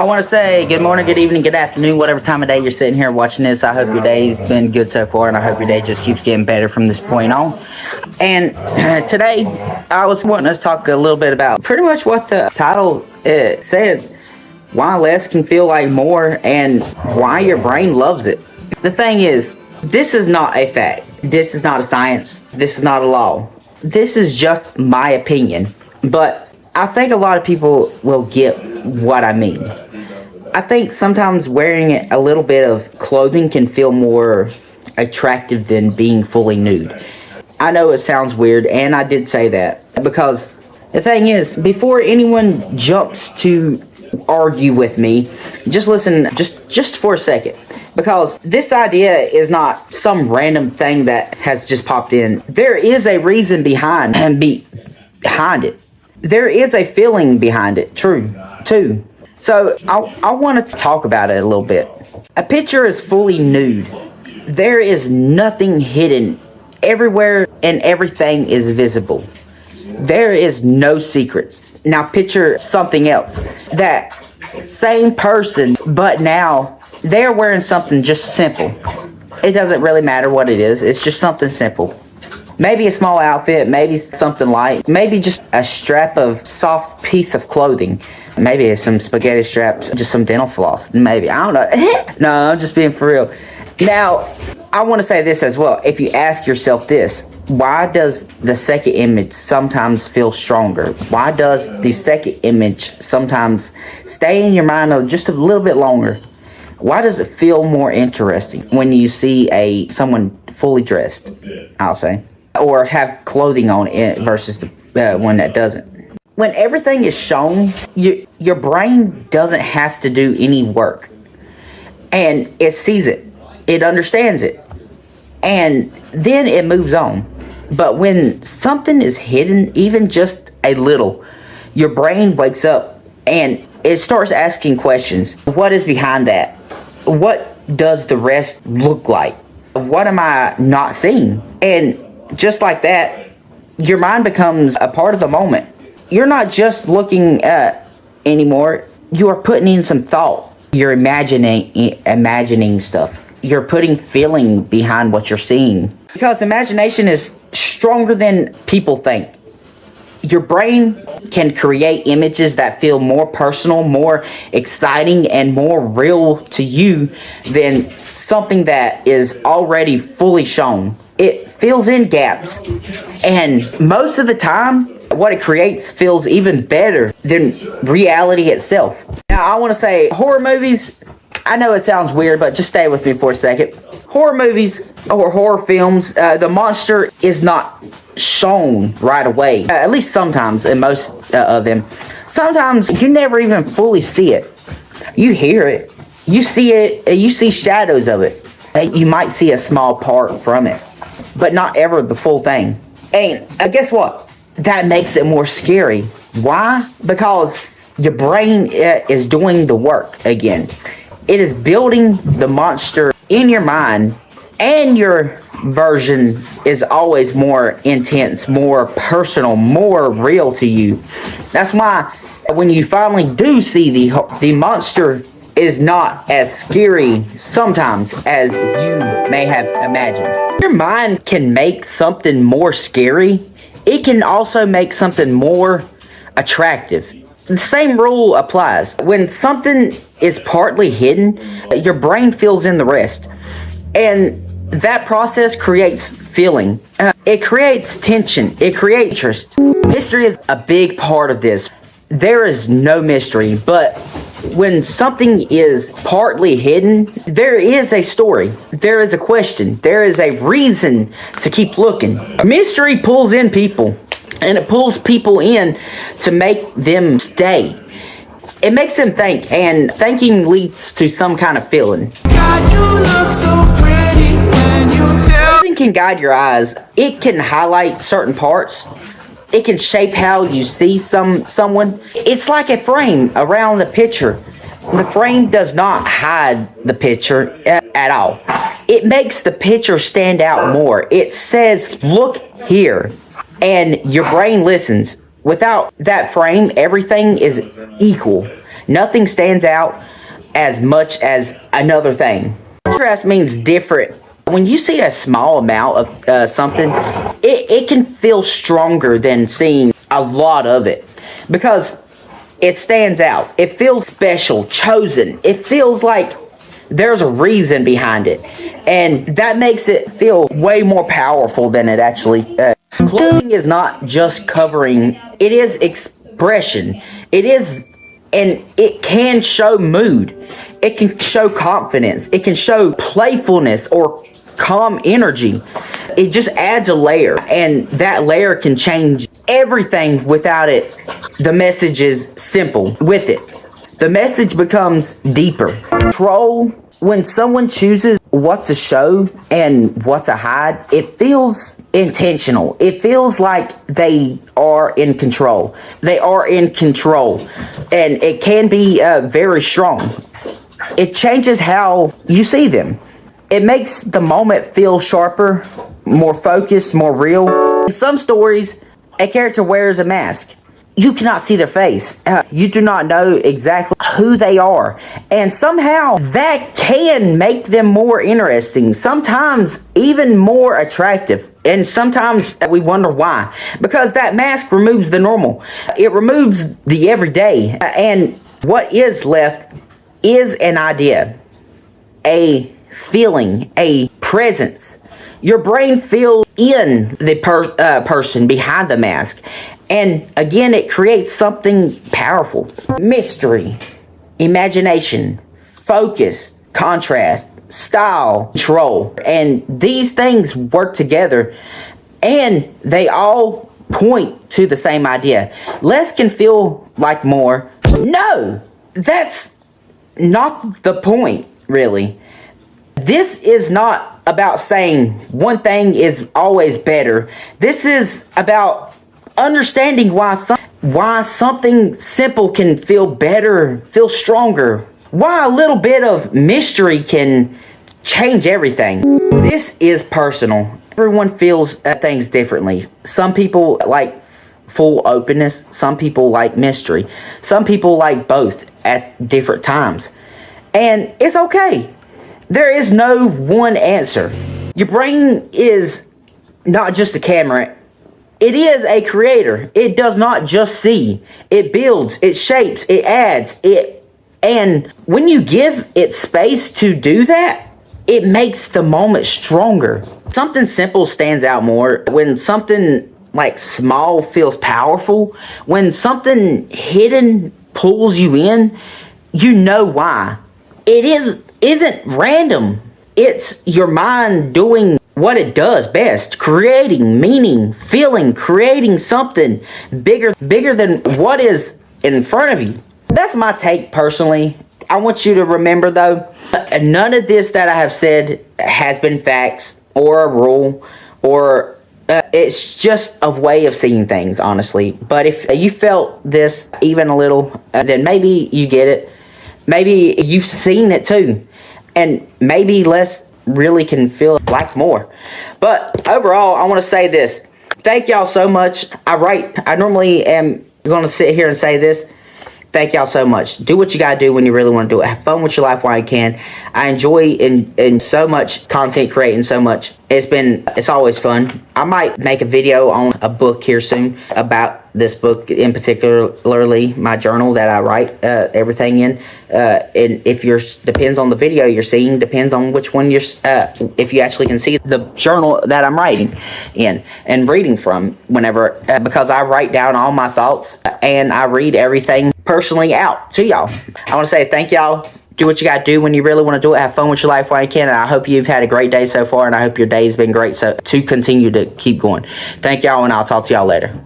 I want to say good morning, good evening, good afternoon, whatever time of day you're sitting here watching this. I hope your day's been good so far, and I hope your day just keeps getting better from this point on. And today, I was wanting to talk a little bit about pretty much what the title says, why less can feel like more, and why your brain loves it. The thing is, this is not a fact. This is not a science. This is not a law. This is just my opinion. But I think a lot of people will get what I mean. I think sometimes wearing a little bit of clothing can feel more attractive than being fully nude. I know it sounds weird, and I did say that, because the thing is, before anyone jumps to argue with me, just listen just for a second, because this idea is not some random thing that has just popped in. There is a reason behind it. There is a feeling behind it, too. So I want to talk about it a little bit. A picture is fully nude. There is nothing hidden. Everywhere and everything is visible. There is no secrets. Now picture something else. That same person, but now they're wearing something just simple. It doesn't really matter what it is. It's just something simple. Maybe a small outfit, maybe something light, maybe just a strap of soft piece of clothing. Maybe some spaghetti straps, just some dental floss. Maybe, I don't know. No, I'm just being for real. Now, I want to say this as well. If you ask yourself this, why does the second image sometimes feel stronger? Why does the second image sometimes stay in your mind just a little bit longer? Why does it feel more interesting when you see someone fully dressed, I'll say, or have clothing on it versus the one that doesn't? When everything is shown, your brain doesn't have to do any work, and it sees it, it understands it, and then it moves on. But when something is hidden, even just a little, your brain wakes up and it starts asking questions. What is behind that? What does the rest look like? What am I not seeing? And just like that, your mind becomes a part of the moment. You're not just looking anymore. You are putting in some thought. You're imagining stuff. You're putting feeling behind what you're seeing. Because imagination is stronger than people think. Your brain can create images that feel more personal, more exciting, and more real to you than something that is already fully shown. It fills in gaps, and most of the time, what it creates feels even better than reality itself. Now, I want to say horror movies, I know it sounds weird, but just stay with me for a second. Horror movies or horror films, the monster is not shown right away. At least sometimes, in most of them. Sometimes you never even fully see it. You hear it. You see it. You see shadows of it. You might see a small part from it, but not ever the full thing. And guess what? That makes it more scary. Why? Because your brain is doing the work again. It is building the monster in your mind, and your version is always more intense, more personal, more real to you. That's why when you finally do see the monster is not as scary sometimes as you may have imagined. Your mind can make something more scary. It can also make something more attractive. The same rule applies. When something is partly hidden, your brain fills in the rest. And that process creates feeling. It creates tension. It creates interest. Mystery is a big part of this. There is no mystery, but when something is partly hidden, there is a story. There is a question. There is a reason to keep looking. Mystery pulls in people, and it pulls people in to make them stay. It makes them think, and thinking leads to some kind of feeling. God, you look so pretty when you tell. Clothing can guide your eyes. It can highlight certain parts. It can shape how you see someone. It's like a frame around the picture. The frame does not hide the picture at all. It makes the picture stand out more. It says, look here. And your brain listens. Without that frame, everything is equal. Nothing stands out as much as another thing. Contrast means different. When you see a small amount of something, it can feel stronger than seeing a lot of it, because it stands out. It feels special, chosen. It feels like there's a reason behind it, and that makes it feel way more powerful than it actually clothing is not just covering, it is expression. It is, and it can show mood. It can show confidence. It can show playfulness or calm energy. It just adds a layer, and that layer can change everything without it. The message is simple with it. The message becomes deeper. Control, when someone chooses what to show and what to hide, it feels intentional. It feels like they are in control. They are in control, and it can be very strong. It changes how you see them. It makes the moment feel sharper, more focused, more real. In some stories, a character wears a mask. You cannot see their face. You do not know exactly who they are. And somehow that can make them more interesting. Sometimes even more attractive. And sometimes we wonder why. Because that mask removes the normal. It removes the everyday. And what is left is an idea, a feeling, a presence. Your brain feels in the person behind the mask. And again, it creates something powerful. Mystery, imagination, focus, contrast, style, control. And these things work together, and they all point to the same idea. Less can feel like more. No, that's not the point, really. This is not about saying one thing is always better. This is about understanding why something simple can feel better, feel stronger. Why a little bit of mystery can change everything. This is personal. Everyone feels things differently. Some people like full openness. Some people like mystery. Some people like both at different times. And it's okay. There is no one answer. Your brain is not just a camera. It is a creator. It does not just see. It builds, it shapes, it adds, and when you give it space to do that, it makes the moment stronger. Something simple stands out more. When something like small feels powerful, when something hidden pulls you in, you know why. It isn't random. It's your mind doing what it does best, creating meaning, feeling, creating something bigger than what is in front of you. That's my take personally. I want you to remember though, none of this that I have said has been facts or a rule, or it's just a way of seeing things, honestly. But if you felt this even a little, then maybe you get it. Maybe you've seen it too. And maybe less really can feel like more. But overall, I want to say this. Thank y'all so much. I normally am going to sit here and say this. Thank y'all so much. Do what you gotta do when you really want to do it. Have fun with your life while you can. I enjoy in so much content creating so much. It's always fun. I might make a video on a book here soon about this book, in particularly my journal that I write everything in. And if depends on the video you're seeing, depends on which one if you actually can see the journal that I'm writing in and reading from whenever, because I write down all my thoughts and I read everything personally out to y'all. I want to say thank y'all. Do what you got to do when you really want to do it. Have fun with your life while you can. And I hope you've had a great day so far. And I hope your day has been great to continue to keep going. Thank y'all, and I'll talk to y'all later.